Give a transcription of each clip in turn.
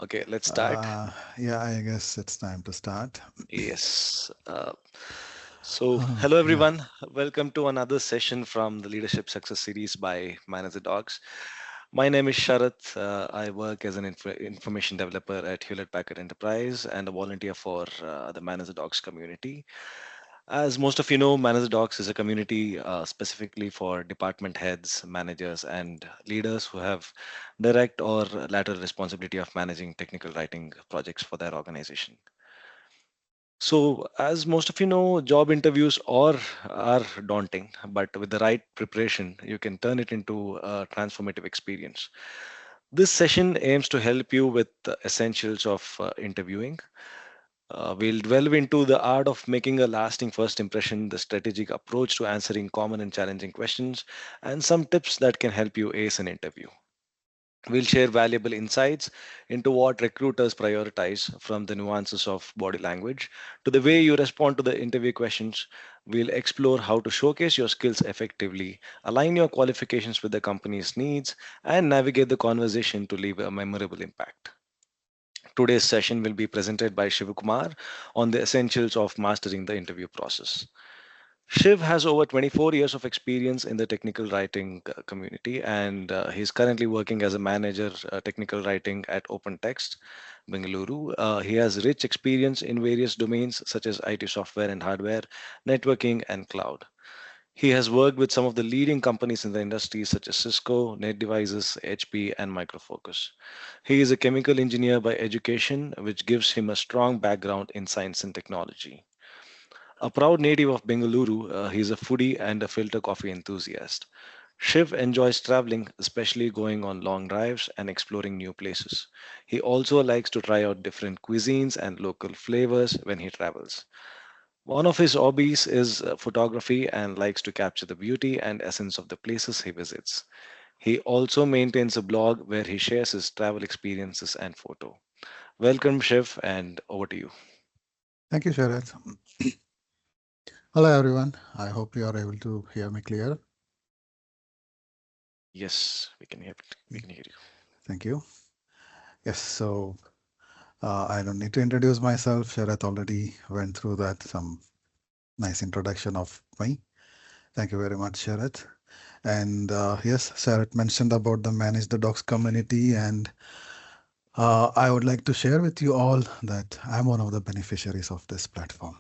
Okay, let's start. Yeah, I guess it's time to start. Yes. So, hello Yeah, everyone. Welcome to another session from the Leadership Success Series by Manage the Dogs. My name is Sharath. I work as an information developer at Hewlett Packard Enterprise and a volunteer for the Manage the Dogs community. As most of you know, Manage the Docs is a community specifically for department heads, managers, and leaders who have direct or lateral responsibility of managing technical writing projects for their organization. So, as most of you know, job interviews are daunting, but with the right preparation, you can turn it into a transformative experience. This session aims to help you with the essentials of interviewing. We'll delve into the art of making a lasting first impression, the strategic approach to answering common and challenging questions, and some tips that can help you ace an interview. We'll share valuable insights into what recruiters prioritize, from the nuances of body language to the way you respond to the interview questions. We'll explore how to showcase your skills effectively, align your qualifications with the company's needs, and navigate the conversation to leave a memorable impact. Today's session will be presented by Shivakumar on the essentials of mastering the interview process. Shiv has over 24 years of experience in the technical writing community, and he's currently working as a manager technical writing at OpenText, Bengaluru. He has rich experience in various domains such as IT software and hardware, networking, and cloud. He has worked with some of the leading companies in the industry such as Cisco, Net Devices, HP, and Microfocus. He is a chemical engineer by education, which gives him a strong background in science and technology. A proud native of Bengaluru, he is a foodie and a filter coffee enthusiast. Shiv enjoys traveling, especially going on long drives and exploring new places. He also likes to try out different cuisines and local flavors when he travels. One of his hobbies is photography and likes to capture the beauty and essence of the places he visits. He also maintains a blog where he shares his travel experiences and photo. Welcome, Shiv, and over to you. thank you, Sharad. Hello, everyone. I hope you are able to hear me clear. Yes, we Mm, can hear you. Thank you. Yes, so I don't need to introduce myself. Sharad already went through that, some nice introduction of me. Thank you very much, Sharad. And yes, Sharad mentioned about the Manage the Docs community, and I would like to share with you all that I'm one of the beneficiaries of this platform.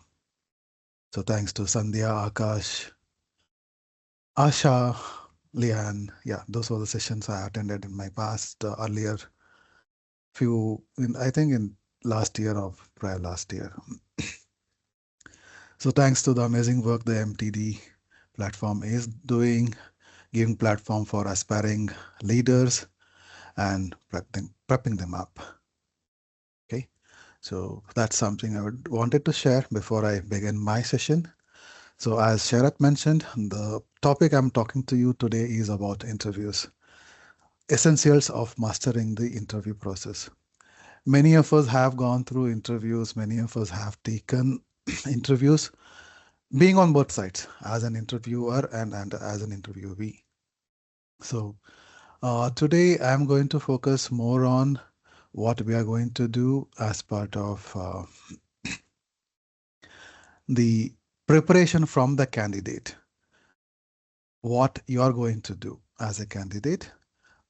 So thanks to Sandhya, Akash, Asha, Lian, yeah, those were the sessions I attended in my past earlier I think in last year or prior last year. So thanks to the amazing work the MTD platform is doing, giving platform for aspiring leaders and prepping them up. Okay, so that's something I would wanted to share before I begin my session. So as Sharat mentioned, the topic I'm talking to you today is about interviews, essentials of mastering the interview process. Many of us have gone through interviews, many of us have taken interviews, being on both sides as an interviewer and as an interviewee. So today I'm going to focus more on what we are going to do as part of the preparation from the candidate, what you are going to do as a candidate,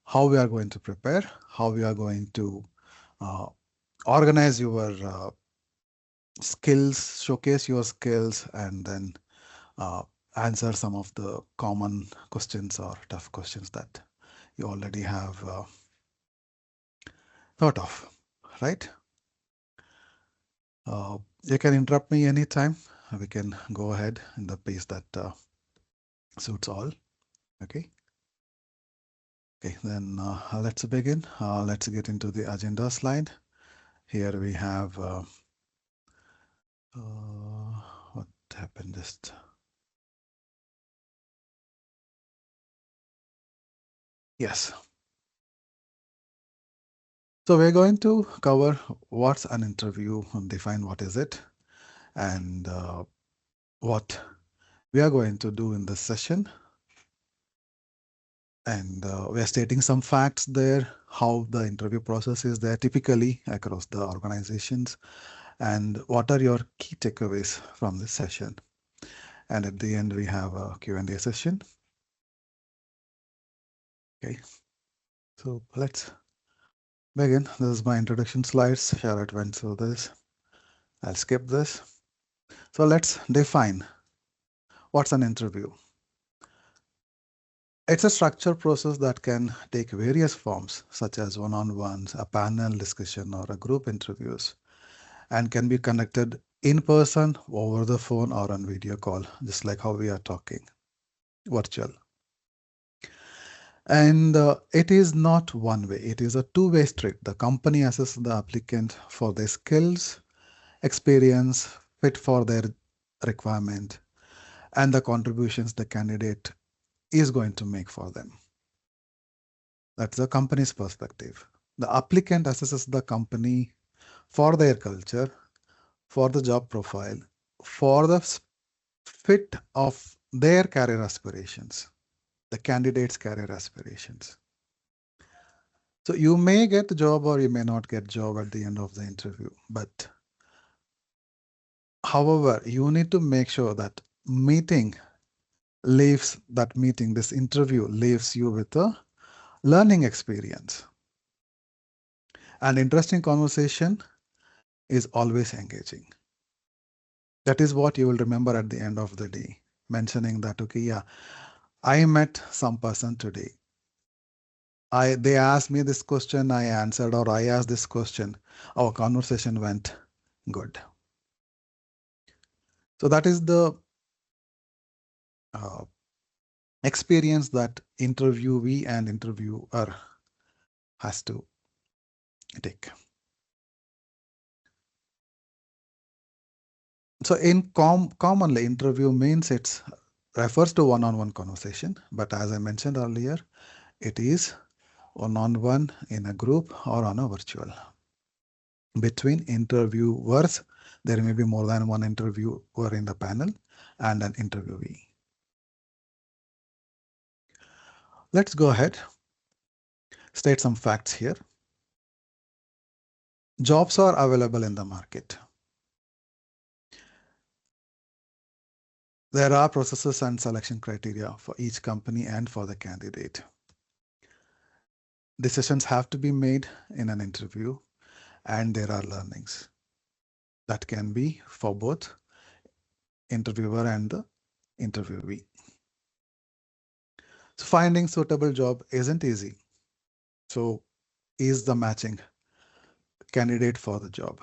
how we are going to prepare, how we are going to uh, organize your skills, showcase your skills, and then uh, answer some of the common questions or tough questions that you already have thought of, right? You can interrupt me anytime. We can go ahead in the pace that suits all. Okay. Okay, then let's begin. Let's get into the agenda slide. Here we have what happened just. Yes. So we're going to cover what's an interview and define what is it and what we are going to do in this session. And we are stating some facts there, how the interview process is there typically across the organizations, and what are your key takeaways from this session. And at the end, we have a Q&A session. Okay, so let's begin. This is my introduction slides. Charlotte went through this. I'll skip this. So let's define what's an interview. It's a structured process that can take various forms, such as one-on-ones, a panel discussion, or a group interviews, and can be conducted in person, over the phone, or on video call, just like how we are talking, virtual. And it is not one way, it is a two-way street. The company assesses the applicant for their skills, experience, fit for their requirement, and the contributions the candidate is going to make for them. That's the company's perspective. The applicant assesses the company for their culture, for the job profile, for the fit of their career aspirations, the candidate's career aspirations. So you may get the job or you may not get job at the end of the interview. But however, you need to make sure that this interview leaves you with a learning experience. An interesting conversation is always engaging. That is what you will remember at the end of the day, mentioning that, okay, yeah, I met some person today. They asked me this question, I answered, or I asked this question. Our conversation went good. So that is the uh, experience that interviewee and interviewer has to take. So commonly, interview means it refers to one-on-one conversation, but as I mentioned earlier, it is one-on-one in a group or on a virtual. Between interviewers, there may be more than one interviewer in the panel and an interviewee. Let's go ahead, state some facts here. Jobs are available in the market. There are processes and selection criteria for each company and for the candidate. Decisions have to be made in an interview, and there are learnings that can be for both interviewer and the interviewee. So finding suitable job isn't easy. So is the matching candidate for the job.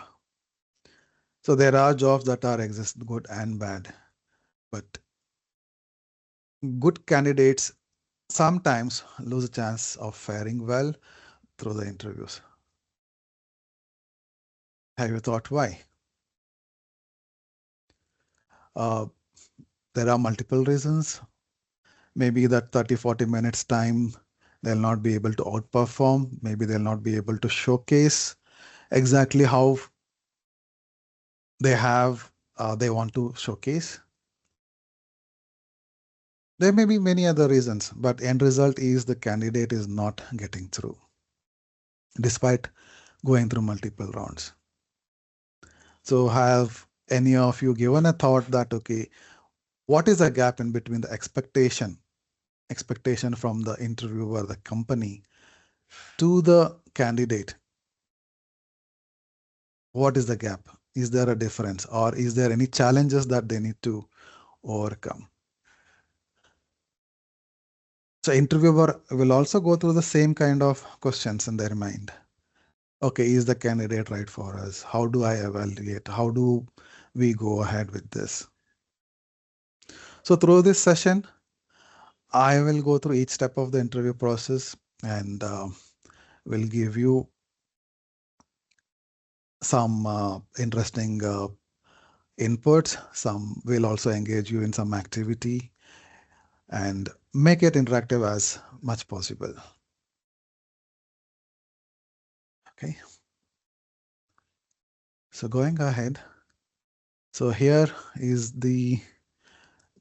So there are jobs that are exist good and bad, but good candidates sometimes lose a chance of faring well through the interviews. Have you thought why? Uh, there are multiple reasons. Maybe that 30-40 minutes time, they'll not be able to outperform. Maybe they'll not be able to showcase exactly how they want to showcase. There may be many other reasons, but end result is the candidate is not getting through, despite going through multiple rounds. So have any of you given a thought that, okay, what is the gap in between the expectation from the interviewer, the company, to the candidate? What is the gap? Is there a difference, or is there any challenges that they need to overcome? So interviewer will also go through the same kind of questions in their mind. Okay, is the candidate right for us? How do I evaluate? How do we go ahead with this? So through this session, I will go through each step of the interview process and will give you some interesting inputs. Some will also engage you in some activity and make it interactive as much possible. Okay. So going ahead. So here is the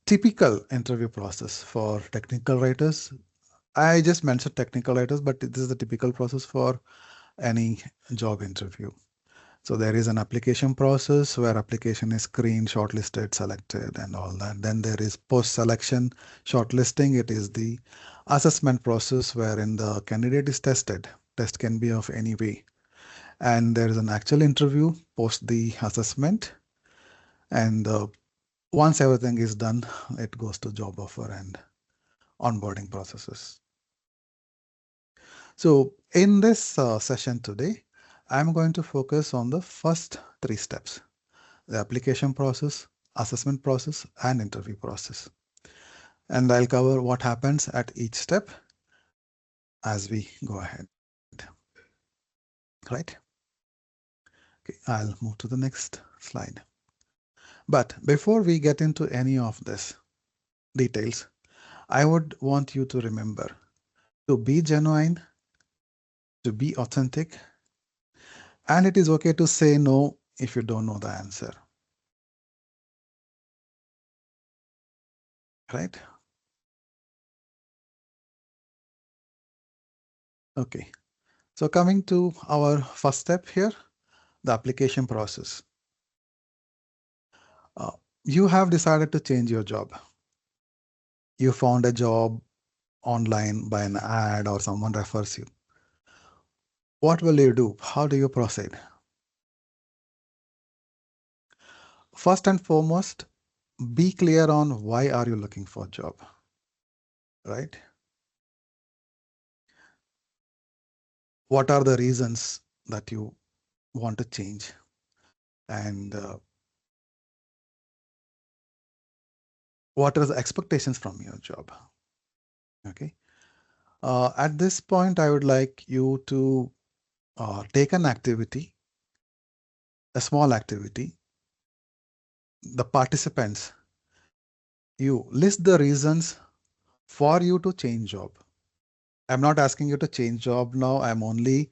typical interview process for technical writers. I just mentioned technical writers, but this is the typical process for any job interview. So there is an application process where application is screened, shortlisted, selected, and all that. Then there is post-selection shortlisting. It is the assessment process wherein the candidate is tested. Test can be of any way. And there is an actual interview post the assessment. And once everything is done, it goes to job offer and onboarding processes. So in this session today, I'm going to focus on the first three steps: the application process, assessment process, and interview process. And I'll cover what happens at each step as we go ahead. Right? Okay, I'll move to the next slide. But before we get into any of this details, I would want you to remember to be genuine, to be authentic, and it is okay to say no if you don't know the answer. Right? Okay. So coming to our first step here, the application process. Uh, you have decided to change your job. You found a job online by an ad or someone refers you. What will you do? How do you proceed? First and foremost, be clear on why are you looking for a job, right? What are the reasons that you want to change? And what are the expectations from your job? Okay. At this point, I would like you to take an activity, a small activity, the participants, you list the reasons for you to change job. I'm not asking you to change job now. I'm only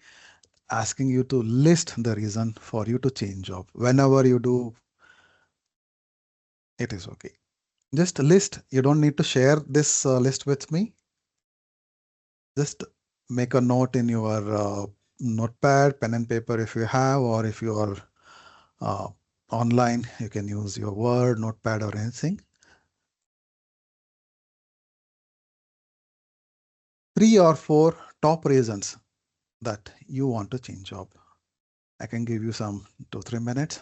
asking you to list the reason for you to change job. Whenever you do, it is okay. Just list. You don't need to share this list with me. Just make a note in your notepad, pen and paper if you have, or if you are uh, online, you can use your Word, notepad, or anything. 3 or 4 top reasons that you want to change job. I can give you some 2-3 minutes.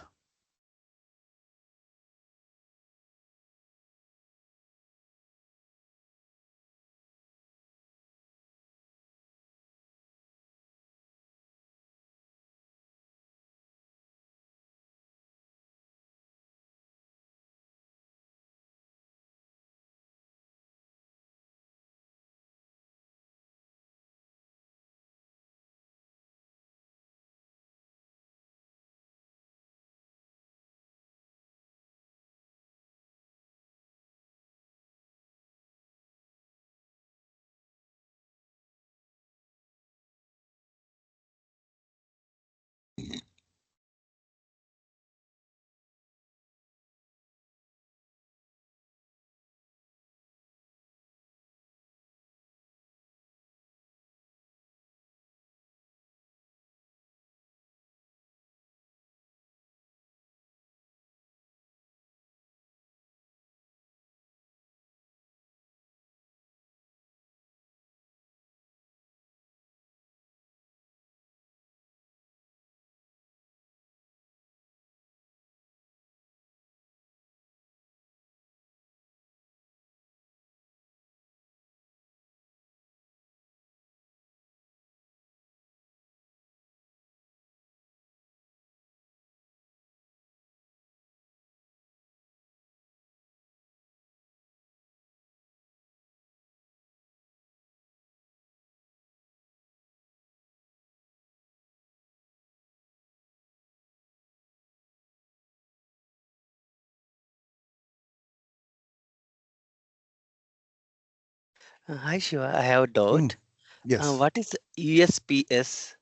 Hi Shiva, I have a doubt. Mm, yes, What is USPS?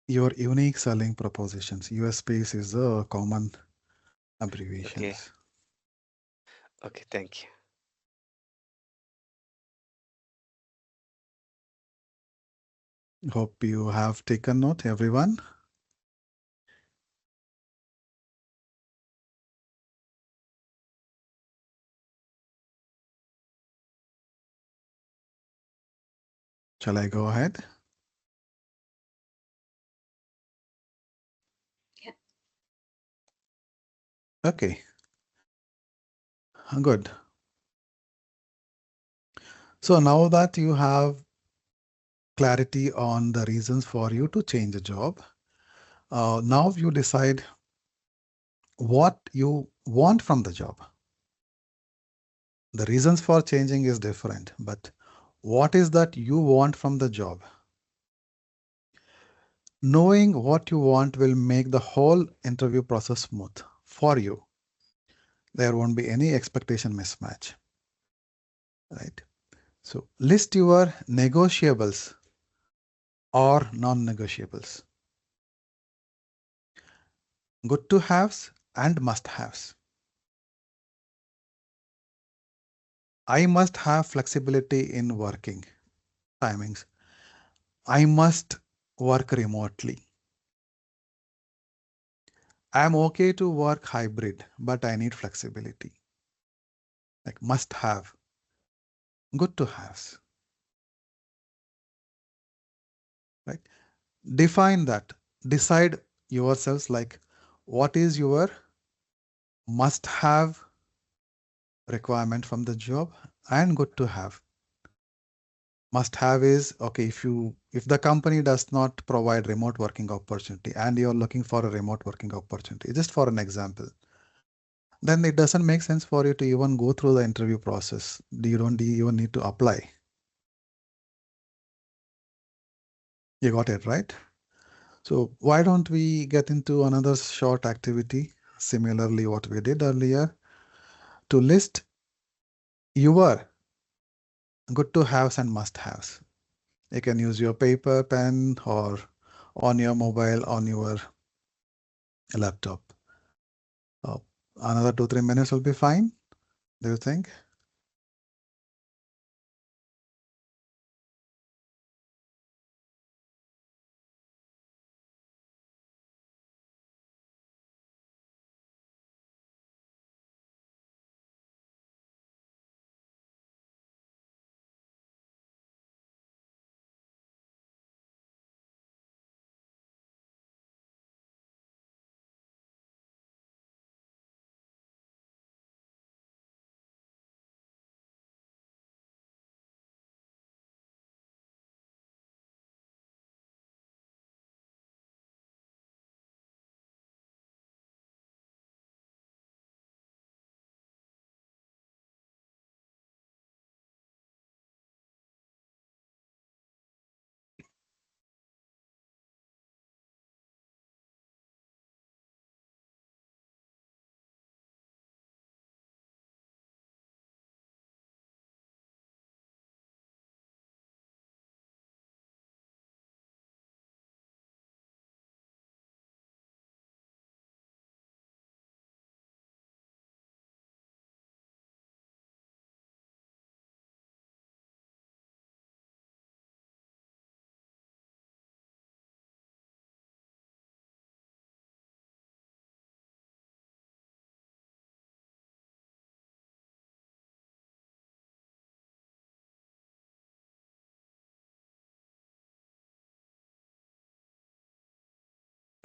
your unique selling propositions. USPs is the common Okay, abbreviations. okay, thank you. Hope you have taken note, everyone. Shall I go ahead? Yeah. Okay, good. So now that you have clarity on the reasons for you to change a job, now you decide what you want from the job. The reasons for changing is different, but what is that you want from the job? Knowing what you want will make the whole interview process smooth for you. There won't be any expectation mismatch, right? So list your negotiables or non-negotiables, good to haves and must haves. I must have flexibility in working timings. I must work remotely. I'm okay to work hybrid, but I need flexibility. Like must have, good to haves, right? Define that. Decide yourselves like what is your must have requirement from the job and good to have. Must have is okay if the company does not provide remote working opportunity and you're looking for a remote working opportunity, just for an example, then it doesn't make sense for you to even go through the interview process. You don't even need to apply. You got it, right? So why don't we get into another short activity, similarly what we did earlier, to list your good to haves and must haves. You can use your paper, pen, or on your mobile, on your laptop. Uh, Another 2-3 minutes will be fine. Do you think?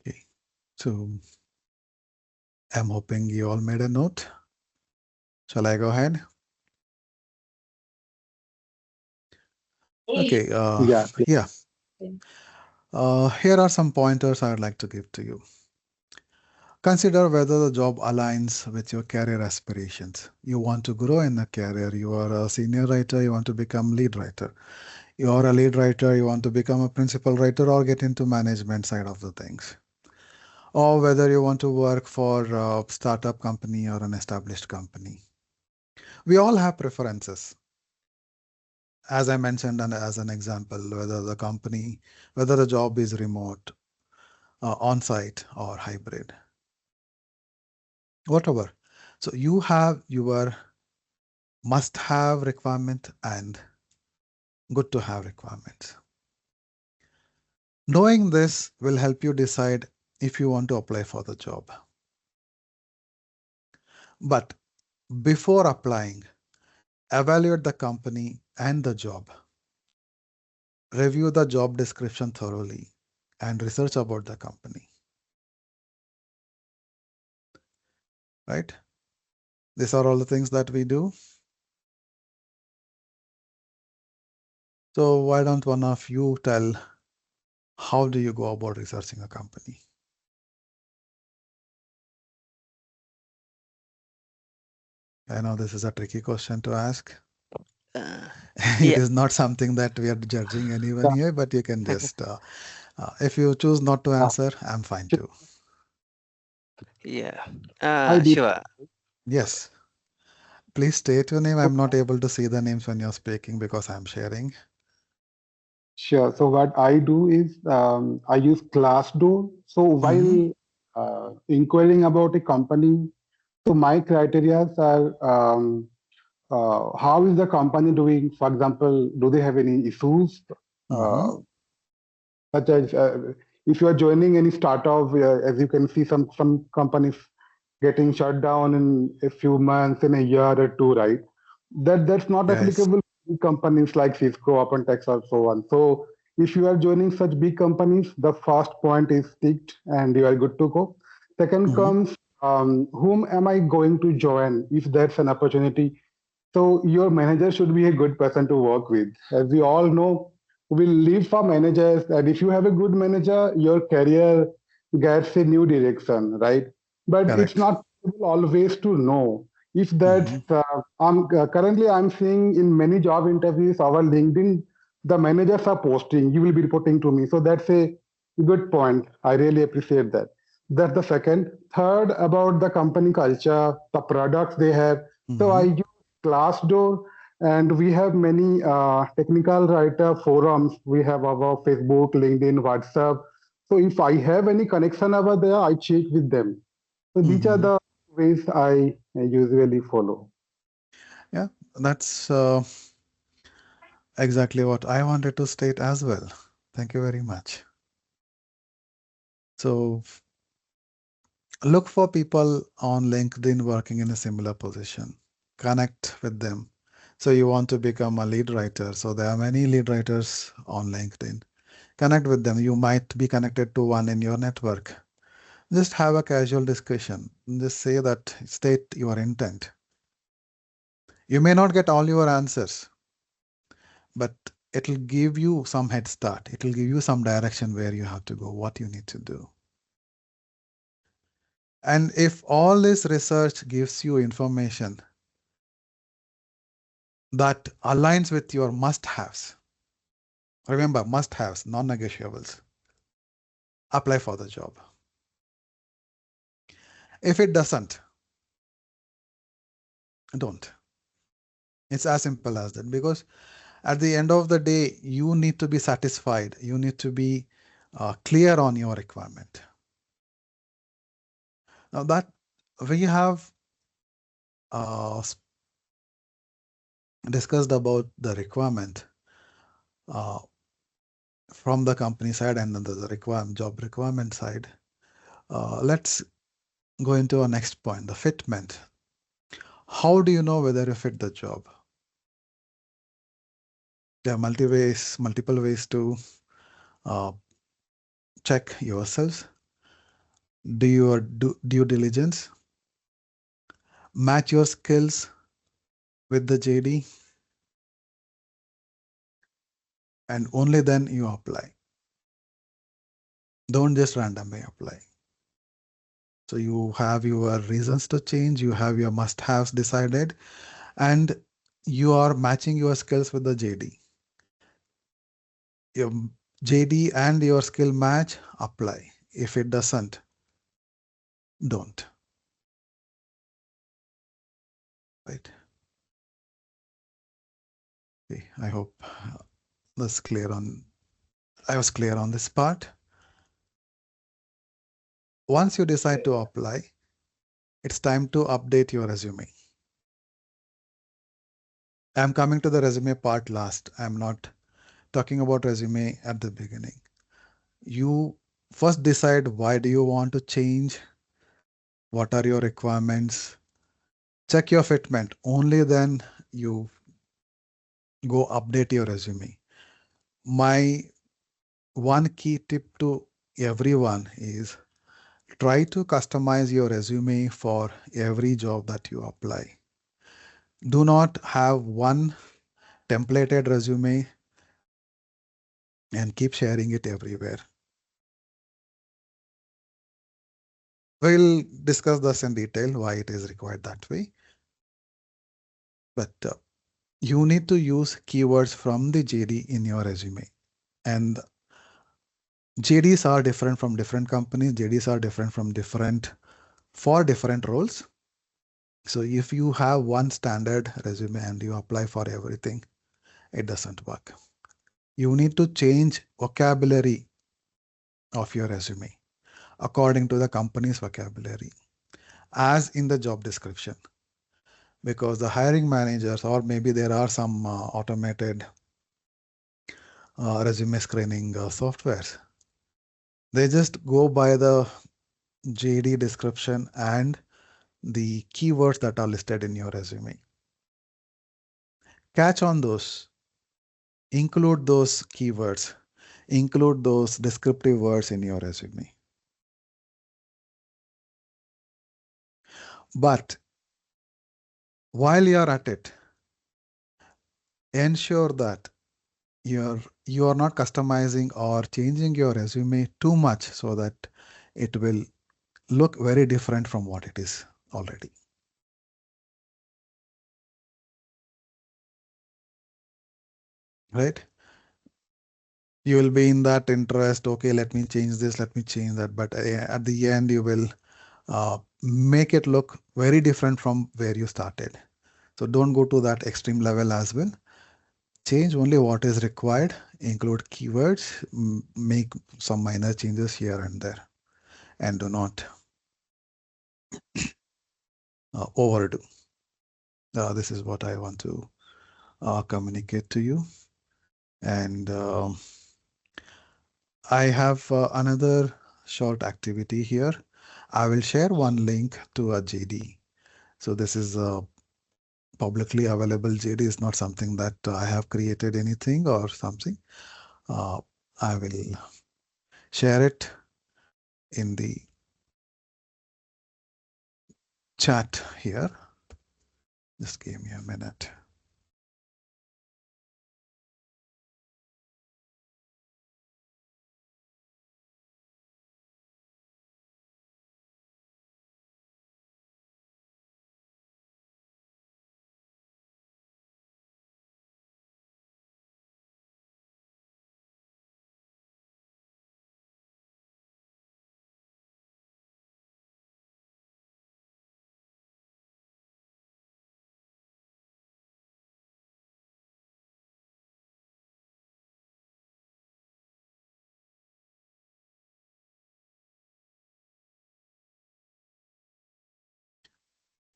Okay. So I'm hoping you all made a note. Shall I go ahead? Okay. Yeah. Yeah. Here are some pointers I would like to give to you. Consider whether the job aligns with your career aspirations. You want to grow in a career. You are a senior writer, you want to become lead writer. You are a lead writer, you want to become a principal writer or get into management side of the things. Or whether you want to work for a startup company or an established company. We all have preferences. As I mentioned, and as an example, whether the job is remote, on-site or hybrid, whatever. So you have your must-have requirement and good to have requirements. Knowing this will help you decide if you want to apply for the job. But before applying, evaluate the company and the job. Review the job description thoroughly and research about the company. Right? These are all the things that we do. So why don't one of you tell how do you go about researching a company? I know this is a tricky question to ask. Uh, It yeah, is not something that we are judging anyone here, but you can just, if you choose not to Uh, answer, I'm fine too. yeah. I did. Shiva. Yes, please state your name. I'm not able to see the names when you're speaking because I'm sharing. Sure. So what I do is I use Glassdoor. So Mm-hmm. while inquiring about a company, so my criteria are how is the company doing? For example, do they have any issues? Mm-hmm. Uh, Such as if you are joining any startup, as you can see, some companies getting shut down in a few months, in a year or two, right? That's not Yes. applicable to companies like Cisco, OpenText, or so on. So if you are joining such big companies, the first point is ticked, and you are good to go. Second Mm-hmm. comes whom am I going to join if there's an opportunity, so your manager should be a good person to work with. As we all know, we live for managers, and if you have a good manager, your career gets a new direction, right? But it's Correct. not possible always to know if Mm-hmm. that's. Currently I'm seeing in many job interviews, our LinkedIn, the managers are posting. You will be reporting to me, so that's a good point. I really appreciate that. That's the second. Third, about the company culture, the products they have. So I Mm-hmm. use Glassdoor, and we have many technical writer forums. We have our Facebook, LinkedIn, WhatsApp. So if I have any connection over there, I check with them. So these are Mm-hmm. the ways I usually follow. Yeah, that's exactly what I wanted to state as well. Thank you very much. So look for people on LinkedIn working in a similar position. Connect with them. So you want to become a lead writer. So there are many lead writers on LinkedIn. Connect with them. You might be connected to one in your network. Just have a casual discussion. Just say that, state your intent. You may not get all your answers, but it'll give you some head start. It'll give you some direction where you have to go, what you need to do. And if all this research gives you information that aligns with your must haves, remember, must haves, non negotiables, apply for the job. If it doesn't, don't. It's as simple as that, because at the end of the day, you need to be satisfied. You need to be clear on your requirement. Now that we have uh, discussed about the requirement uh, from the company side and the job requirement side, let's go into our next point, the fitment. How do you know whether you fit the job? There are multiple ways to uh, check yourselves. Do your due diligence, match your skills with the JD, and only then you apply. Don't just randomly apply. So you have your reasons to change, you have your must-haves decided, and you are matching your skills with the JD. Your JD and your skill match, apply. If it doesn't, don't. Right? Okay, I hope that's clear on. I was clear on this part. Once you decide to apply, it's time to update your resume. I'm coming to the resume part last. I'm not talking about resume at the beginning. You first decide why do you want to change, what are your requirements, check your fitment. Only then you go update your resume. My one key tip to everyone is try to customize your resume for every job that you apply. Do not have one templated resume and keep sharing it everywhere. We'll discuss this in detail why it is required that way. But you need to use keywords from the JD in your resume. And JDs are different from different companies. JDs are different from different for different roles. So if you have one standard resume and you apply for everything, it doesn't work. You need to change vocabulary of your resume according to the company's vocabulary as in the job description, because the hiring managers, or maybe there are some automated resume screening softwares, they just go by the JD description and the keywords that are listed in your resume. Catch on those, include those keywords, include those descriptive words in your resume. But while you're at it, ensure that you are not customizing or changing your resume too much so that it will look very different from what it is already. Right? You will be in that interest, okay, let me change this, let me change that, but at the end you will make it look very different from where you started. So don't go to that extreme level as well. Change only what is required, include keywords, make some minor changes here and there, and do not overdo. This is what I want to communicate to you. And I have another short activity here. I will share one link to a JD. So this is a publicly available JD. Is not something that I have created anything or something. Uh, I will share it in the chat here. Just give me a minute.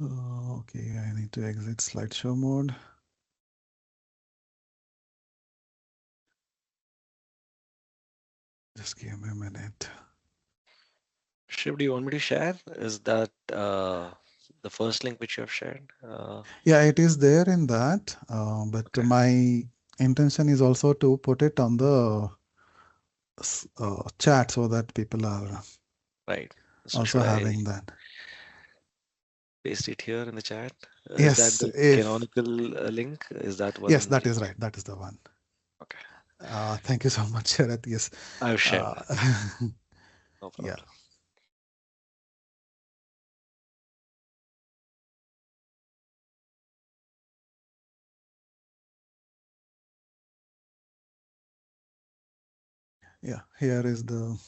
Okay, I need to exit slideshow mode. Just give me a minute. Shiv, do you want me to share? Is that the first link which you have shared? Yeah, it is there in that, but Okay, my intention is also to put it on the chat so that people are right. So also should I having that. paste it here in the chat? Is that Yes, the if canonical link? Is that yes, one? that is right. That is the one. Okay, Thank you so much, Sharat. Yes. I've shared Uh, that. No yeah, problem. yeah. Here is the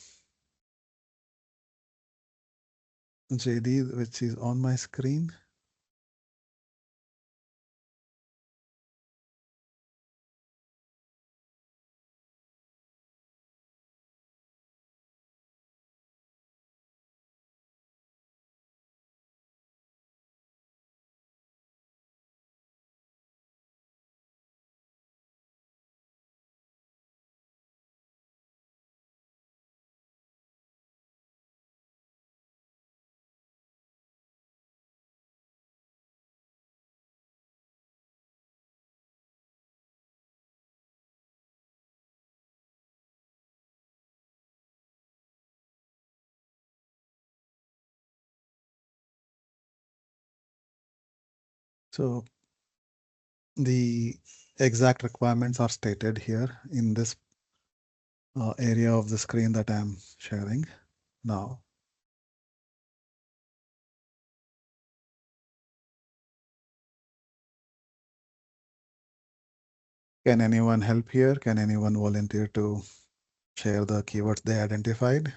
JD which is on my screen. So the exact requirements are stated here in this area of the screen that I'm sharing now. Can anyone help here? Can anyone volunteer to share the keywords they identified?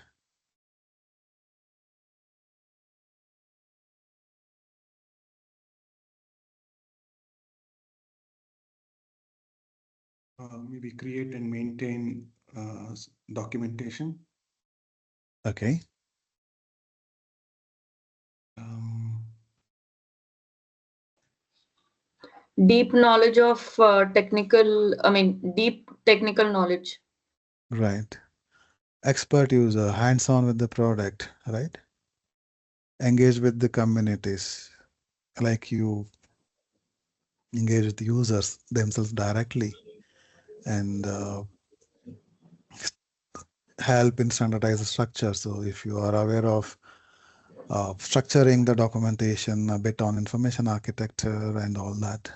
Maybe create and maintain documentation. Okay. Um, Deep knowledge of deep technical knowledge. right. Expert user, hands-on with the product, right? Engage with the communities, like you engage with the users themselves directly and help in standardized structure. So if you are aware of structuring the documentation a bit on information architecture and all that,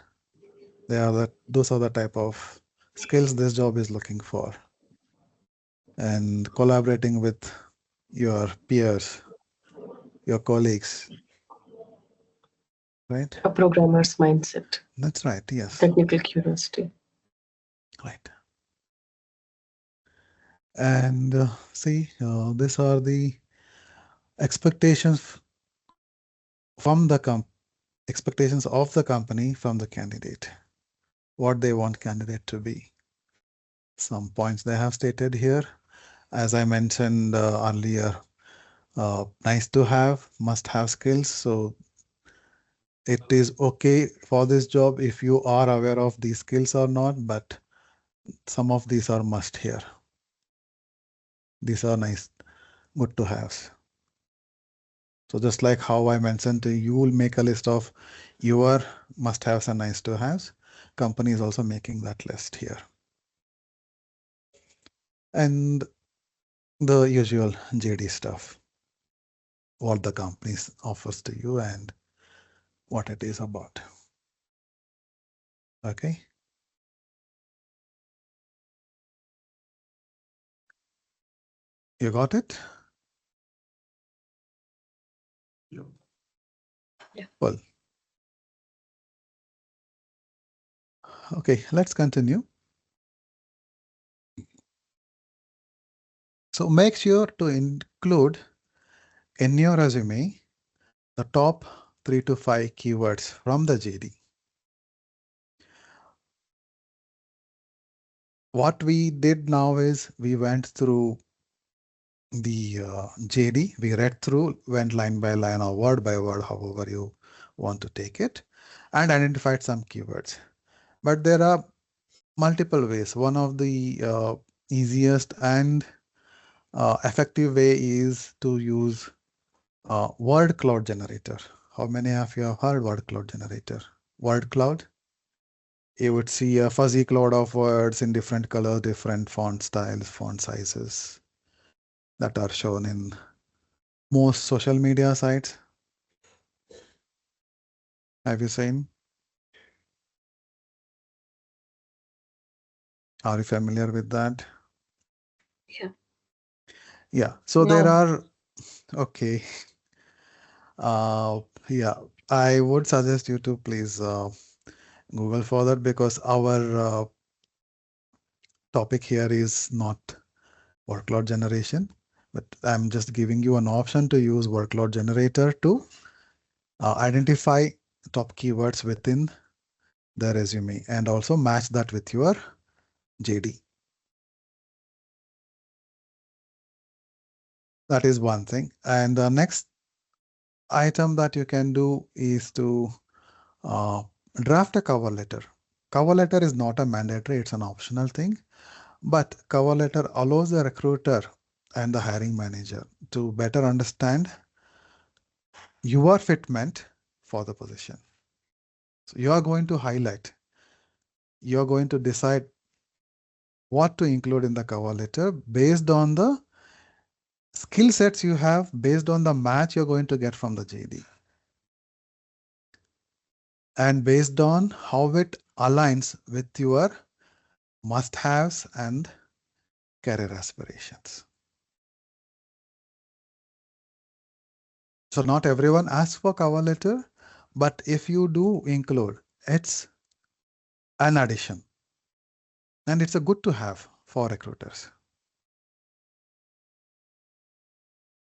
those are the type of skills this job is looking for. And collaborating with your peers, your colleagues, right? A programmer's mindset, That's right, yes. technical curiosity. Right. And see, these are the expectations from the expectations of the company from the candidate, what they want candidate to be. Some points they have stated here. As I mentioned earlier, nice to have, must have skills. So it is okay for this job if you are aware of these skills or not, but some of these are must here. These are nice, good to have. So just like how I mentioned, you will make a list of your must haves and nice to haves. Company is also making that list here. And the usual JD stuff, what the company offers to you and what it is about. Okay. You got it? Yeah. Well, okay, let's continue. So make sure to include in your resume the top 3 to 5 keywords from the JD. What we did now is we went through the JD, we read through, went line by line or word by word, however you want to take it, and identified some keywords. But there are multiple ways. One of the easiest and effective way is to use word cloud generator. How many of you have heard word cloud generator? Word cloud? You would see a fuzzy cloud of words in different colors, different font styles, font sizes that are shown in most social media sites. Have you seen? Are you familiar with that? Yeah. Yeah. So there are, okay. Yeah, I would suggest you to please Google for that because our topic here is not workload generation, but I'm just giving you an option to use workload generator to identify top keywords within the resume and also match that with your JD. That is one thing. And the next item that you can do is to draft a cover letter. Cover letter is not a mandatory, it's an optional thing. But cover letter allows the recruiter and the hiring manager to better understand your fitment for the position. So you are going to highlight, you are going to decide what to include in the cover letter based on the skill sets you have, based on the match you're going to get from the JD. and based on how it aligns with your must-haves and career aspirations. So not everyone asks for cover letter, but if you do include, it's an addition. And it's a good to have for recruiters.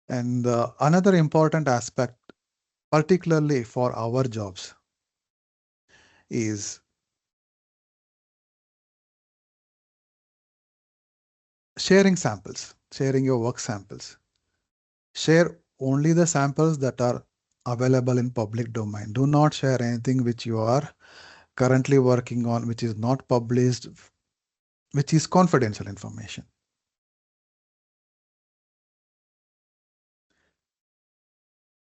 And another important aspect, particularly for our jobs, is sharing samples, sharing your work samples. Share only the samples that are available in public domain. Do not share anything which you are currently working on, which is not published, which is confidential information.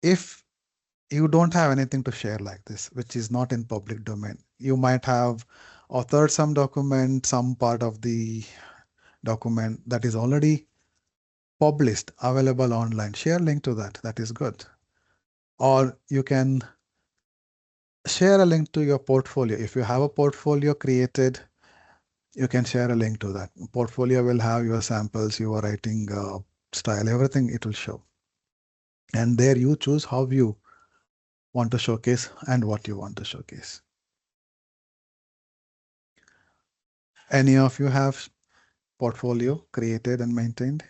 If you don't have anything to share like this, which is not in public domain, you might have authored some document, some part of the document that is already published, available online. Share link to that. That is good. Or you can share a link to your portfolio. If you have a portfolio created, you can share a link to that. Portfolio will have your samples, your writing style, everything it will show. And there you choose how you want to showcase and what you want to showcase. Any of you have portfolio created and maintained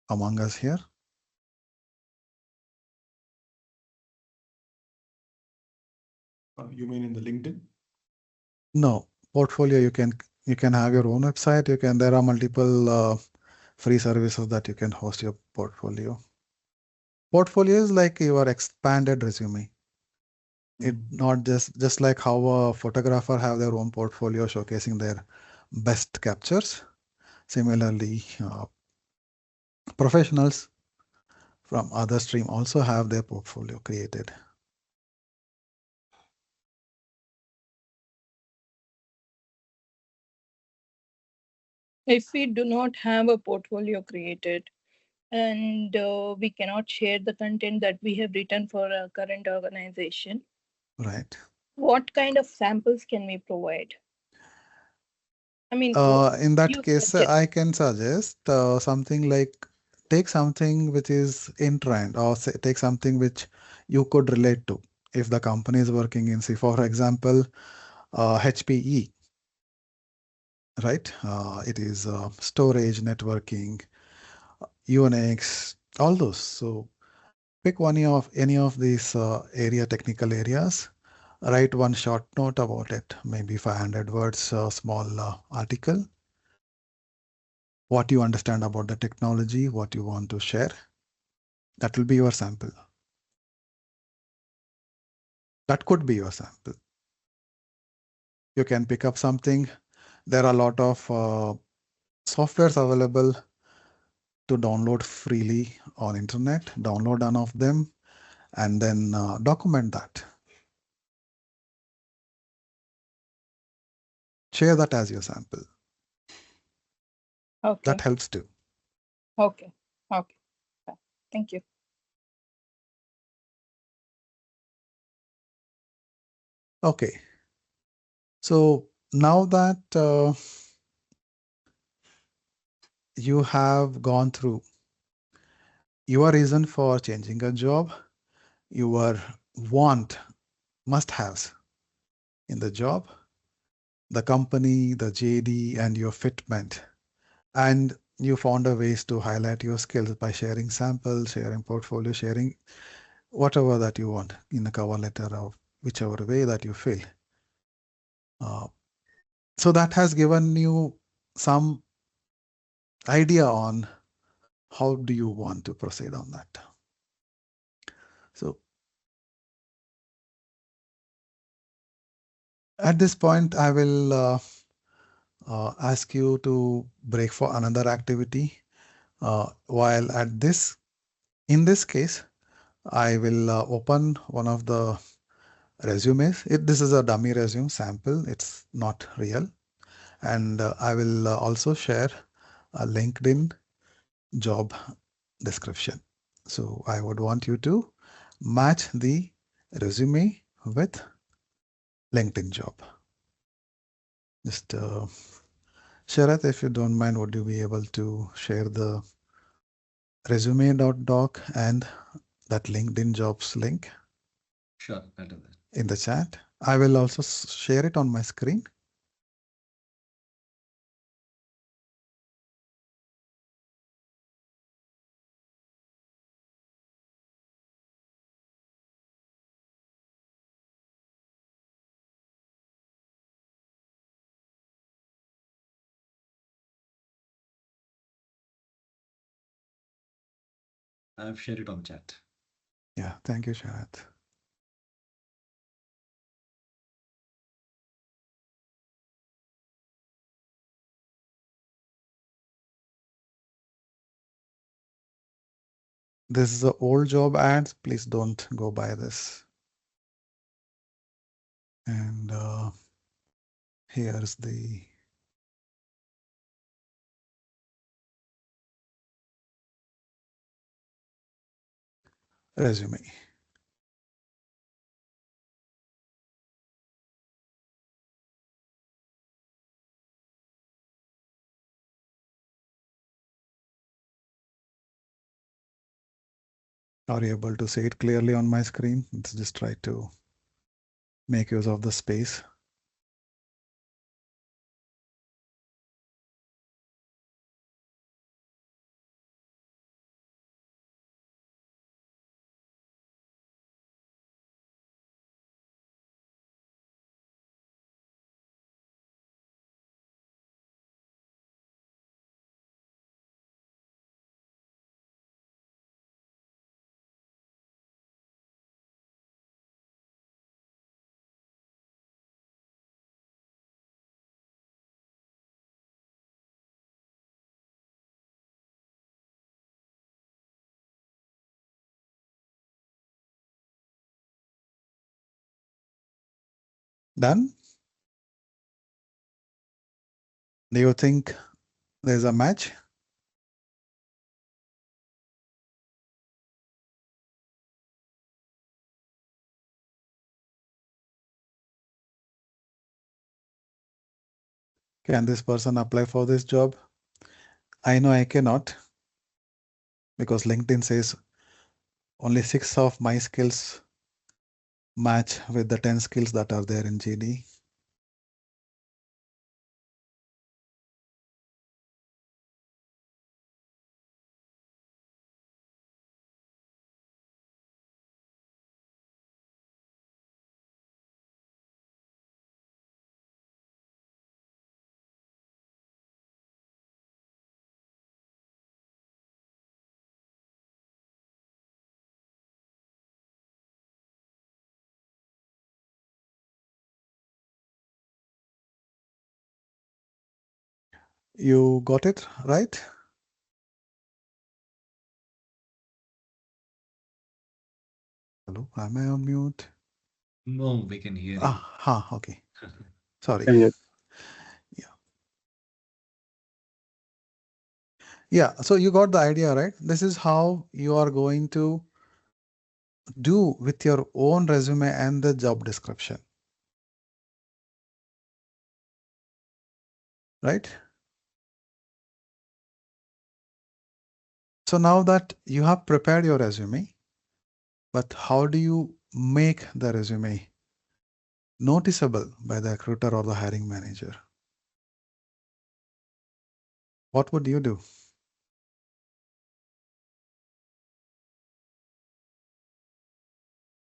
among us here? You mean in the LinkedIn? No, portfolio you can have your own website. There are multiple free services that you can host your portfolio. Portfolio is like your expanded resume. It not just like how a photographer have their own portfolio showcasing their best captures. Similarly, professionals from other stream also have their portfolio created. If we do not have a portfolio created and we cannot share the content that we have written for our current organization, Right. what kind of samples can we provide? I mean, In that you case, suggest. I can suggest something like take something which is in trend, or say, take something which you could relate to. If the company is working in, say, for example, HPE, right? It is storage, networking, Unix, all those. So pick any of these technical areas. Write one short note about it, maybe 500 words, small article. What you understand about the technology, what you want to share. That will be your sample. That could be your sample. You can pick up something. There are a lot of softwares available to download freely on internet. Download one of them and then document that. Share that as your sample. Okay. That helps too. Okay. Okay. Thank you. Okay. So now that you have gone through your reason for changing a job, your must-haves in the job, the company, the JD, and your fitment, and you found a ways to highlight your skills by sharing samples, sharing portfolio, sharing whatever that you want in a cover letter or whichever way that you feel. So that has given you some idea on how do you want to proceed on that. So at this point, I will ask you to break for another activity. While in this case, I will open one of the resumes. This is a dummy resume sample. It's not real. And I will also share a LinkedIn job description. So I would want you to match the resume with LinkedIn job. Just Sharath, if you don't mind, would you be able to share the resume.doc and that LinkedIn jobs link? Sure, I'll do that. In the chat. I will also share it on my screen. I've shared it on chat. Yeah, thank you, Sharath. This is the old job ads. Please don't go by this. And here's the resume. Are you able to see it clearly on my screen? Let's just try to make use of the space. Done? Do you think there's a match? Can this person apply for this job? I know I cannot because LinkedIn says only 6 of my skills match with the 10 skills that are there in JD. You got it right? Hello, am I on mute? No, we can hear you. Okay. Sorry. And yet, Yeah, so you got the idea, right? This is how you are going to do with your own resume and the job description. Right? So now that you have prepared your resume, but how do you make the resume noticeable by the recruiter or the hiring manager? What would you do?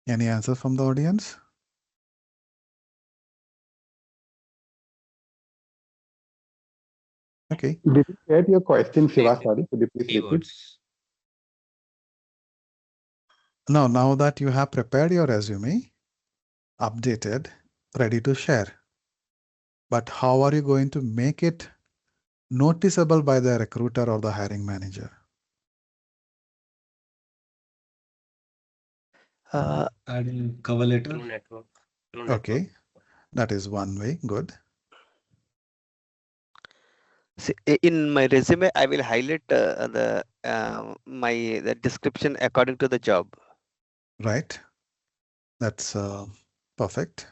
Any answers from the audience? Okay. did you get your question, Shiva? Sorry, could you please repeat? Keywords. Now that you have prepared your resume, updated, ready to share, but how are you going to make it noticeable by the recruiter or the hiring manager? Adding cover letter. Through network. Okay, that is one way. Good. See, in my resume, I will highlight the description according to the job. Right. That's perfect.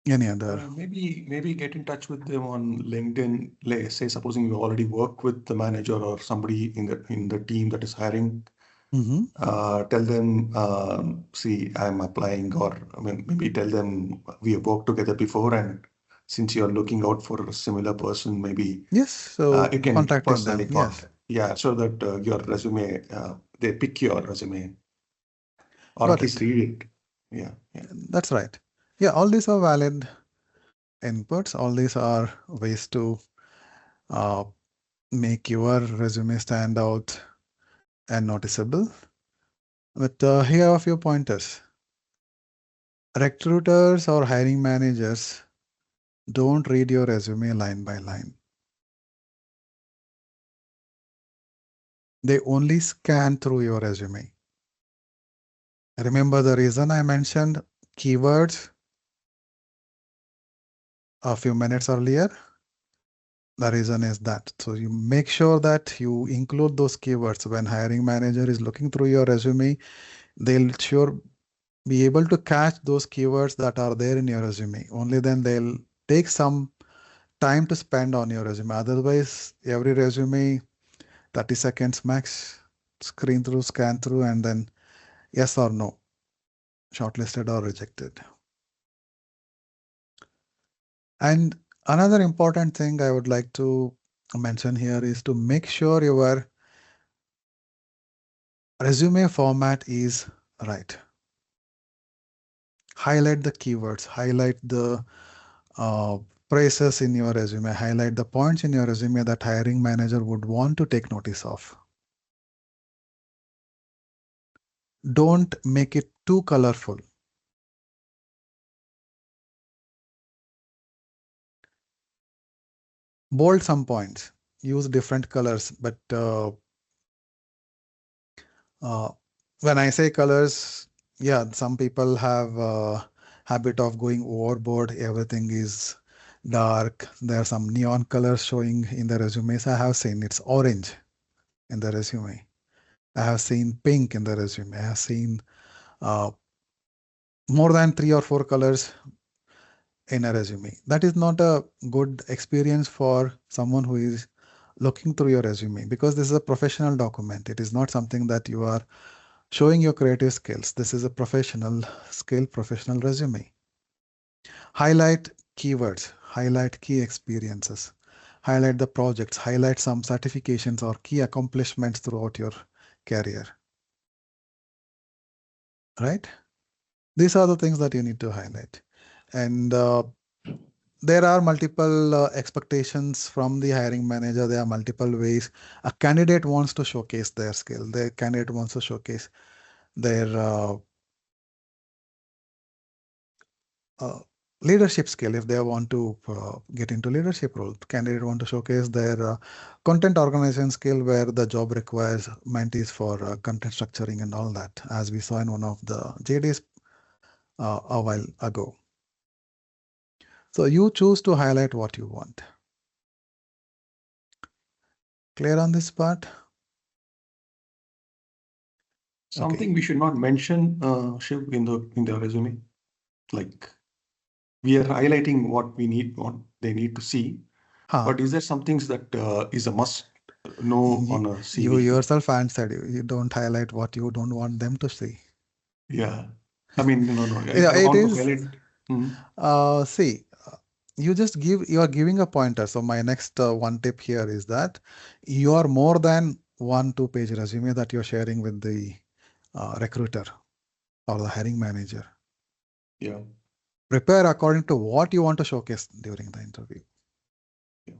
Any other? Maybe get in touch with them on LinkedIn. Say supposing you already work with the manager or somebody in the team that is hiring. Mm-hmm. Tell them, see, I'm applying, or I mean, maybe tell them we have worked together before, and since you're looking out for a similar person, maybe Yes, so you can contacting them. personally Yes, contact. Yeah, so that your resume, they pick your resume or at got least it. read it. Yeah, yeah. That's right. Yeah, all these are valid inputs. All these are ways to uh, make your resume stand out and noticeable. But here are a few pointers. Recruiters or hiring managers don't read your resume line by line. They only scan through your resume. Remember the reason I mentioned keywords a few minutes earlier? The reason is that. So you make sure that you include those keywords when hiring manager is looking through your resume. They'll sure be able to catch those keywords that are there in your resume. Only then they'll take some time to spend on your resume. Otherwise, every resume 30 seconds max, screen through, scan through, and then yes or no, shortlisted or rejected. And another important thing I would like to mention here is to make sure your resume format is right. Highlight the keywords, highlight the uh, phrases in your resume, highlight the points in your resume that hiring manager would want to take notice of. Don't make it too colorful. Bold some points. Use different colors, but uh, when I say colors, yeah, some people have a habit of going overboard. Everything is dark. There are some neon colors showing in the resumes. I have seen it's orange in the resume. I have seen pink in the resume. I have seen uh, more than 3 or 4 colors in a resume. That is not a good experience for someone who is looking through your resume because this is a professional document. It is not something that you are showing your creative skills. This is a professional skill, professional resume. Highlight keywords, highlight key experiences, highlight the projects, highlight some certifications or key accomplishments throughout your career. Right? These are the things that you need to highlight. And there are multiple expectations from the hiring manager. There are multiple ways. A candidate wants to showcase their skill. The candidate wants to showcase their uh, leadership skill if they want to get into leadership role. Candidate want to showcase their content organization skill where the job requires mentees for content structuring and all that, as we saw in one of the JDs a while ago. So you choose to highlight what you want. Clear on this part? Something we should not mention, Shiv, in the resume. Like we are highlighting what they need to see. But is there some things that is a must know on a You CV? yourself answered you don't highlight what you don't want them to see. Yeah. I mean, no. Yeah, I it want to is. highlight. See, you are giving a pointer. So my next one tip here is that you are more than 1 2 page resume that you're sharing with the recruiter or the hiring manager. Yeah. Prepare according to what you want to showcase during the interview. Yeah.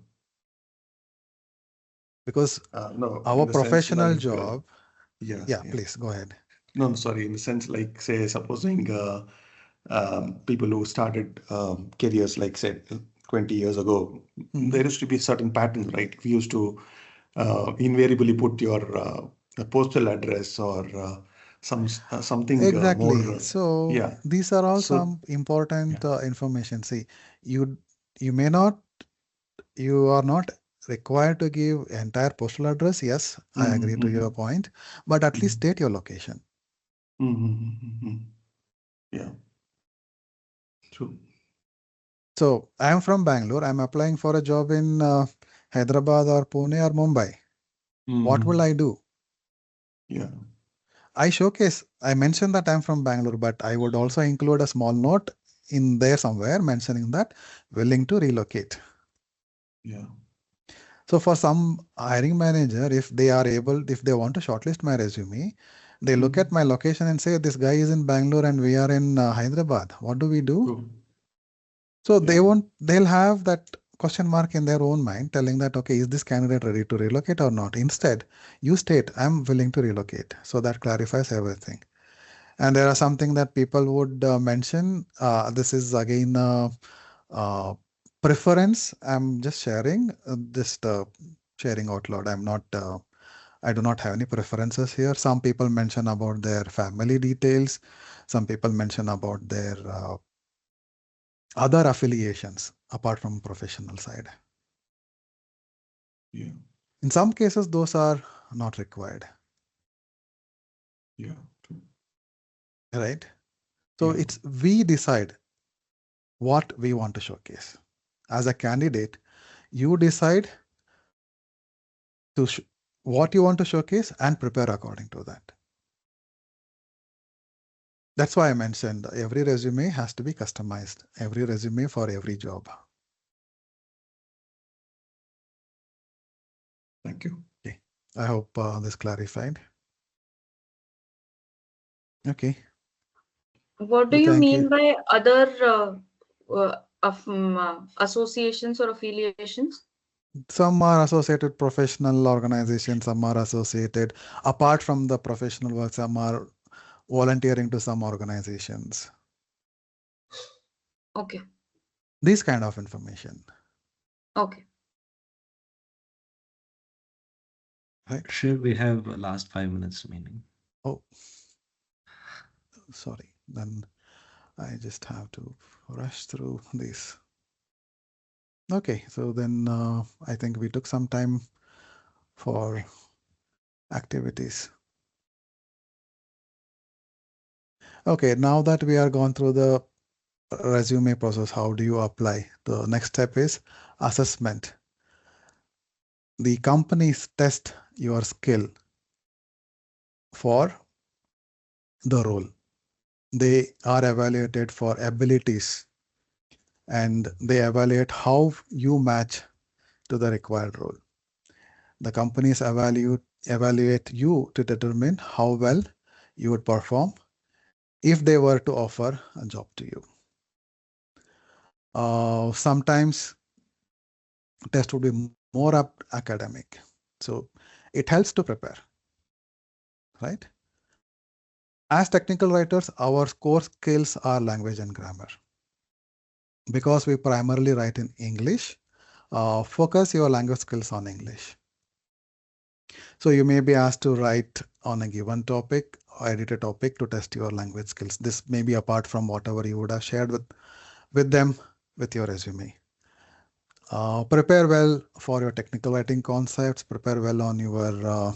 Because No, our in the sense professional like, job. yeah. Please go ahead. No, sorry. In the sense like, say, supposing people who started careers like, say, 20 years ago, there used to be certain patterns, right? We used to invariably put your postal address or something Exactly. more. So Yeah. these are all So, some important yeah. information. See, you you may not you are not required to give entire postal address. Yes, I agree to your point, but at least state your location. Yeah. True. So I am from Bangalore. I'm applying for a job in Hyderabad or Pune or Mumbai. What will I do? Yeah. I mentioned that I'm from Bangalore, but I would also include a small note in there somewhere mentioning that willing to relocate. Yeah. So for some hiring manager, if they want to shortlist my resume, they look at my location and say, this guy is in Bangalore and we are in Hyderabad. What do we do? True. So Yeah. they'll have that question mark in their own mind telling that, okay, is this candidate ready to relocate or not? Instead, you state, I'm willing to relocate. So that clarifies everything. And there are something that people would mention. This is again uh, preference. I'm just sharing out loud. I do not have any preferences here. Some people mention about their family details. Some people mention about their other affiliations apart from professional side. Yeah. In some cases, those are not required. Yeah. True. Right? So Yeah. we decide what we want to showcase. As a candidate, you decide to what you want to showcase and prepare according to that. That's why I mentioned every resume has to be customized, every resume for every job. Thank you. Okay. I hope this clarified. Okay. What do So you thank mean you. by other associations or affiliations? Some are associated professional organizations, some are associated apart from the professional work, some are volunteering to some organizations. Okay. This kind of information. Okay. Right? Should we have last 5 minutes remaining? Oh, sorry. Then I just have to rush through this. Okay, so then I think we took some time for activities. Okay, now that we are gone through the resume process, how do you apply? The next step is assessment. The companies test your skill for the role. They are evaluated for abilities and they evaluate how you match to the required role. The companies evaluate you to determine how well you would perform if they were to offer a job to you. Sometimes test would be more academic. So it helps to prepare, right? As technical writers, our core skills are language and grammar. Because we primarily write in English, focus your language skills on English. So you may be asked to write on a given topic or edit a topic to test your language skills. This may be apart from whatever you would have shared with them with your resume. Prepare well for your technical writing concepts, prepare well on your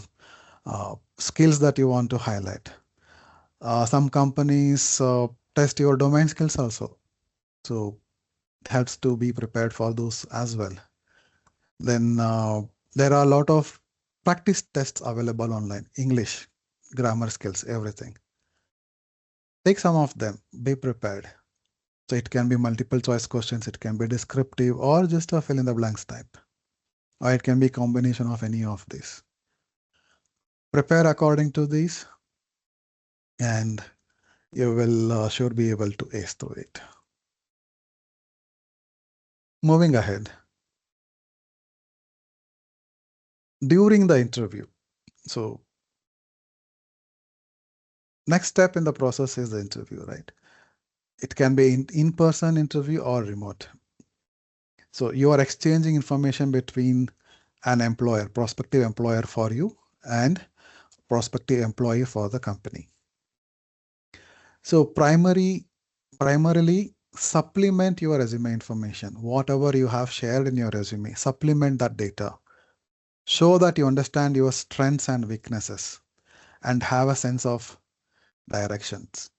skills that you want to highlight. Some companies test your domain skills also. So it helps to be prepared for those as well. Then there are a lot of practice tests available online, English, grammar skills, everything. Take some of them, be prepared. So it can be multiple choice questions, it can be descriptive or just a fill in the blanks type. Or it can be combination of any of these. Prepare according to these and you will sure be able to ace through it. Moving ahead. During the interview. So next step in the process is the interview, right? It can be in-person interview or remote. So you are exchanging information between an employer, prospective employer for you and prospective employee for the company. So primarily supplement your resume information. Whatever you have shared in your resume, supplement that data. Show that you understand your strengths and weaknesses and have a sense of directions.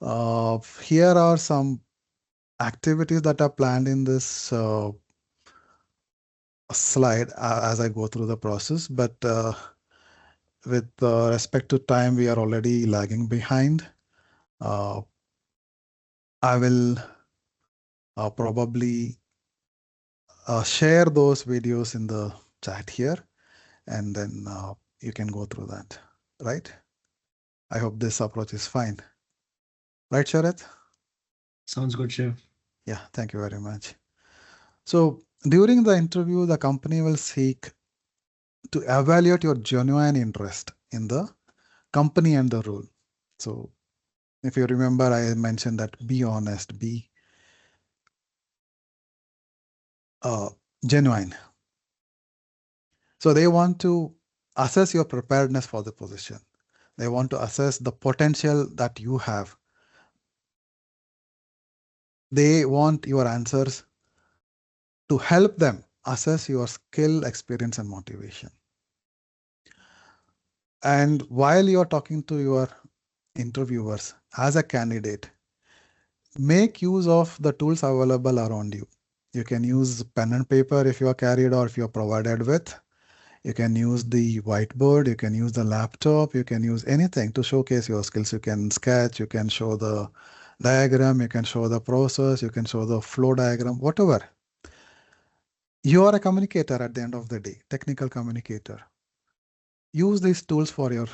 Here are some activities that are planned in this slide as I go through the process, but with respect to time, we are already lagging behind. I will probably share those videos in the chat here, and then you can go through that, right? I hope this approach is fine. Right, Sharat? Sounds good, Shiv. Yeah, thank you very much. So during the interview, the company will seek to evaluate your genuine interest in the company and the role. So if you remember, I mentioned that be honest, be genuine. So they want to assess your preparedness for the position. They want to assess the potential that you have. They want your answers to help them assess your skill, experience, and motivation. And while you're talking to your interviewers as a candidate, make use of the tools available around you. You can use pen and paper if you are carried or if you are provided with. You can use the whiteboard, you can use the laptop, you can use anything to showcase your skills. You can sketch, you can show the diagram, you can show the process, you can show the flow diagram, whatever. You are a communicator at the end of the day, technical communicator. Use these tools for your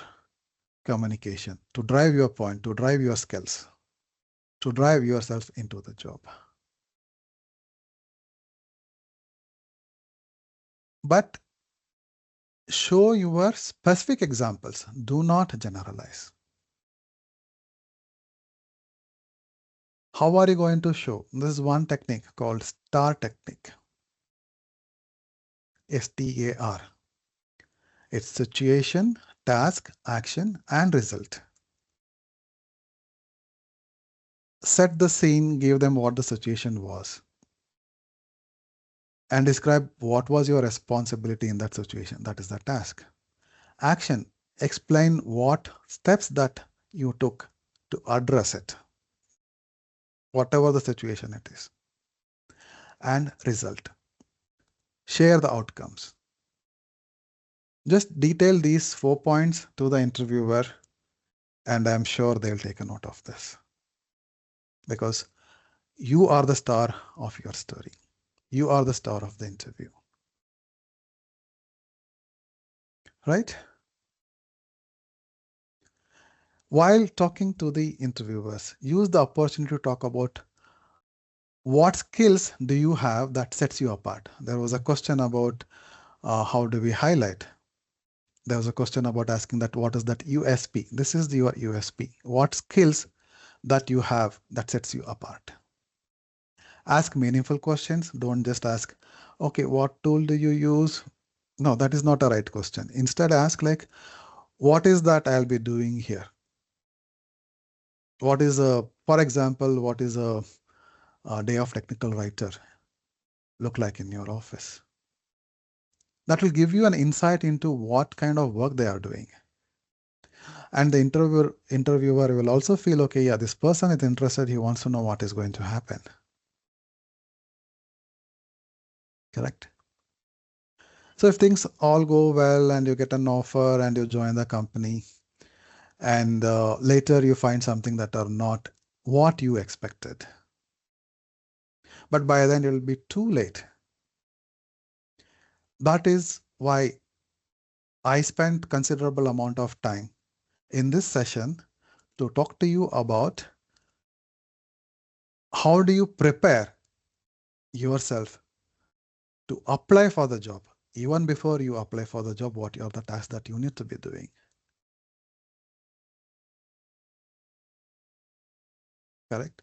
communication to drive your point, to drive your skills, to drive yourself into the job. But show your specific examples. Do not generalize. How are you going to show? This is one technique called STAR technique. STAR. It's situation, task, action, and result. Set the scene, give them what the situation was, and describe what was your responsibility in that situation. That is the task. Action. Explain what steps that you took to address it, whatever the situation it is. And result. Share the outcomes. Just detail these 4 points to the interviewer, and I'm sure they'll take a note of this. Because you are the star of your story. You are the star of the interview. Right? While talking to the interviewers, use the opportunity to talk about what skills do you have that sets you apart. There was a question about how do we highlight. There was a question about asking that what is that USP? This is your USP. What skills that you have that sets you apart? Ask meaningful questions. Don't just ask, okay, what tool do you use? No, that is not a right question. Instead, ask like, what is that I'll be doing here? What is for example, what is a day of technical writer look like in your office? That will give you an insight into what kind of work they are doing. And the interviewer will also feel, okay, yeah, this person is interested. He wants to know what is going to happen. Correct? So if things all go well and you get an offer and you join the company, and later you find something that are not what you expected, but by then it will be too late. That is why I spent considerable amount of time in this session to talk to you about how do you prepare yourself to apply for the job. Even before you apply for the job, what are the tasks that you need to be doing? Correct?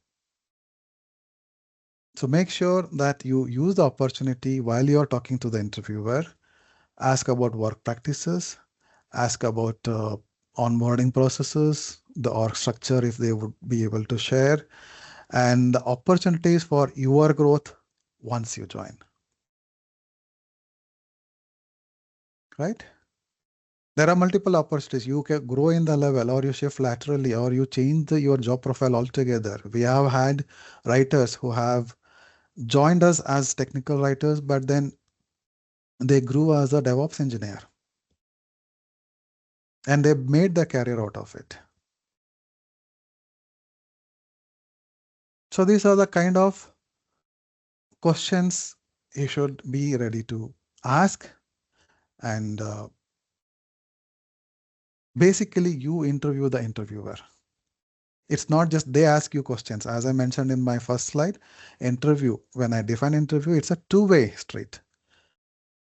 So make sure that you use the opportunity while you're talking to the interviewer. Ask about work practices, ask about onboarding processes, the org structure if they would be able to share, and the opportunities for your growth once you join. Right? There are multiple opportunities. You can grow in the level, or you shift laterally, or you change your job profile altogether. We have had writers who have joined us as technical writers, but then they grew as a DevOps engineer and they made their career out of it. So these are the kind of questions you should be ready to ask. And basically, you interview the interviewer. It's not just they ask you questions. As I mentioned in my first slide, interview, when I define interview, it's a two-way street.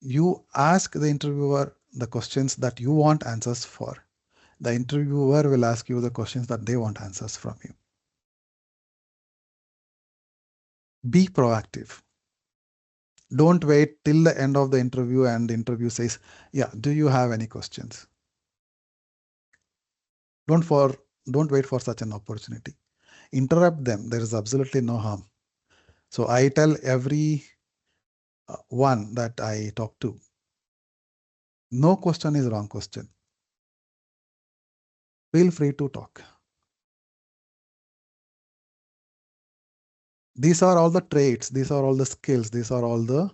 You ask the interviewer the questions that you want answers for. The interviewer will ask you the questions that they want answers from you. Be proactive. Don't wait till the end of the interview and the interview says, yeah, do you have any questions? Don't wait for such an opportunity. Interrupt them. There is absolutely no harm. So I tell every one that I talk to, no question is wrong question. Feel free to talk. These are all the traits. These are all the skills. These are all the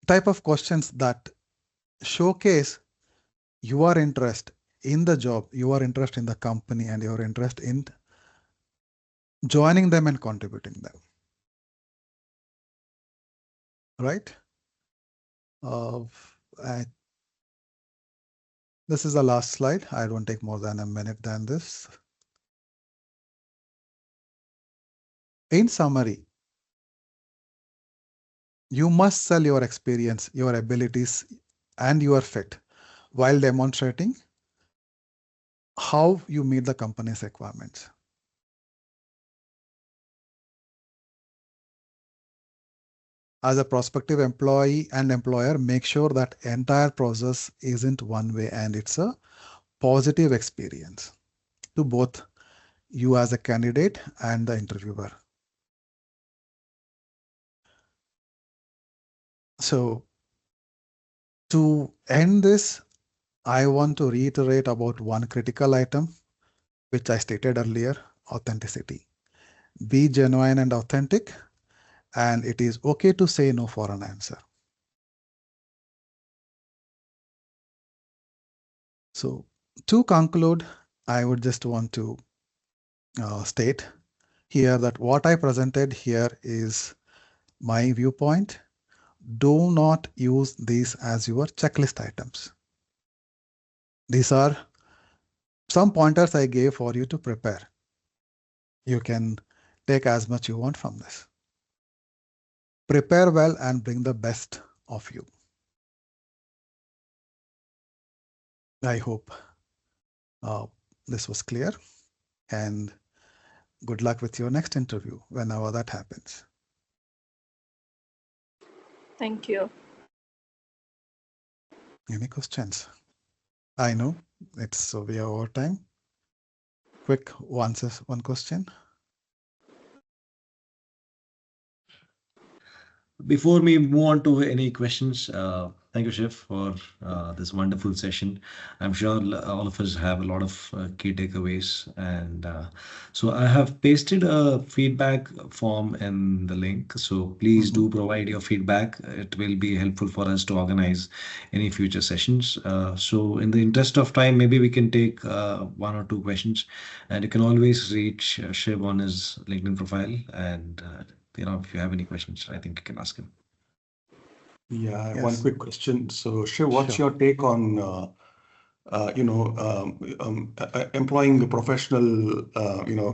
type of questions that showcase your interest in the job, your interest in the company, and your interest in joining them and contributing them. Right? This is the last slide. I don't take more than a minute than this. In summary, you must sell your experience, your abilities, and your fit while demonstrating how you meet the company's requirements. As a prospective employee and employer, make sure that entire process isn't one way and it's a positive experience to both you as a candidate and the interviewer. So to end this, I want to reiterate about one critical item, which I stated earlier, authenticity. Be genuine and authentic, and it is okay to say no for an answer. So to conclude, I would just want to state here that what I presented here is my viewpoint. Do not use these as your checklist items. These are some pointers I gave for you to prepare. You can take as much you want from this. Prepare well and bring the best of you. I hope this was clear, and good luck with your next interview whenever that happens. Thank you. Any questions? I know it's we are over time. Quick one question. Before we move on to any questions, thank you, Shiv, for this wonderful session. I'm sure all of us have a lot of key takeaways. And so I have pasted a feedback form in the link. So please do provide your feedback. It will be helpful for us to organize any future sessions. So in the interest of time, maybe we can take one or two questions. And you can always reach Shiv on his LinkedIn profile. And if you have any questions, I think you can ask him. Yeah, Yes. one quick question. So, Shiv, what's your take on employing the professional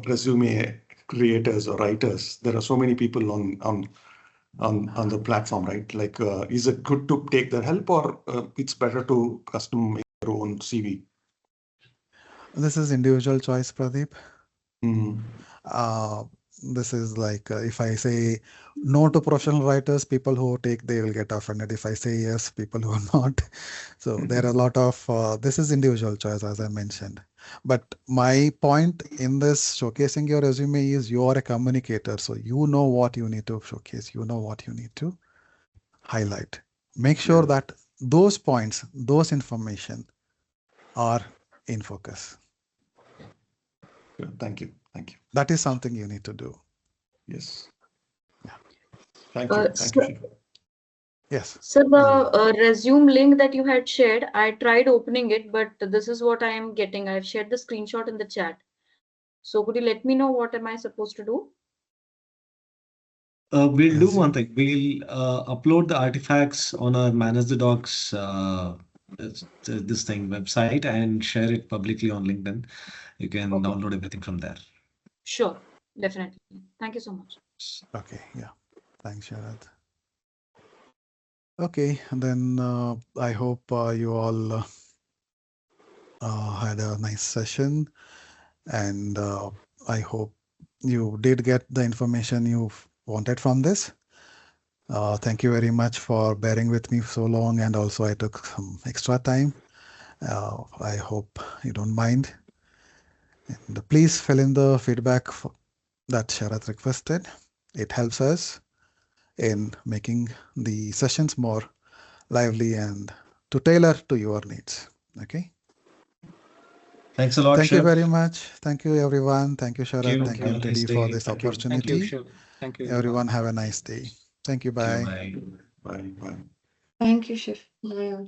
resume creators or writers? There are so many people on the platform, right? Like, is it good to take their help, or it's better to custom make your own CV? This is individual choice, Pradeep. Mm. This is like if I say no to professional writers, people who take, they will get offended. If I say yes, people who are not. So there are a lot of, this is individual choice, as I mentioned. But my point in this showcasing your resume is you are a communicator. So you know what you need to showcase. You know what you need to highlight. Make sure that those points, those information are in focus. Sure. Thank you. Thank you. That is something you need to do. Yes. Yeah. Thank you. Thank you, So, Shiv. Yes. so the You- resume link that you had shared, I tried opening it, but this is what I am getting. I've shared the screenshot in the chat. So could you let me know what am I supposed to do? We'll do one resume. thing. We'll upload the artifacts on our Manage the Docs this thing website and share it publicly on LinkedIn. You can Okay, download everything from there. sure, definitely. Thank you so much. Okay. Yeah. Thanks, Sharad. Okay. Then I hope you all had a nice session, and I hope you did get the information you wanted from this. Thank you very much for bearing with me so long, and also I took some extra time. I hope you don't mind. And please fill in the feedback that Sharath requested. It helps us in making the sessions more lively and to tailor to your needs. Okay. Thanks a lot, Thank you very Shiv. much. Thank you, everyone. Thank you, Thank Sharath. you. Thank Have you, a nice MTD, for day. this Thank you. Thank you, opportunity. Shiv. Thank you, Everyone, everyone. have a nice day. Thank you. Thank you. Bye. Bye. Bye. Bye. Thank you, Shiv. Bye.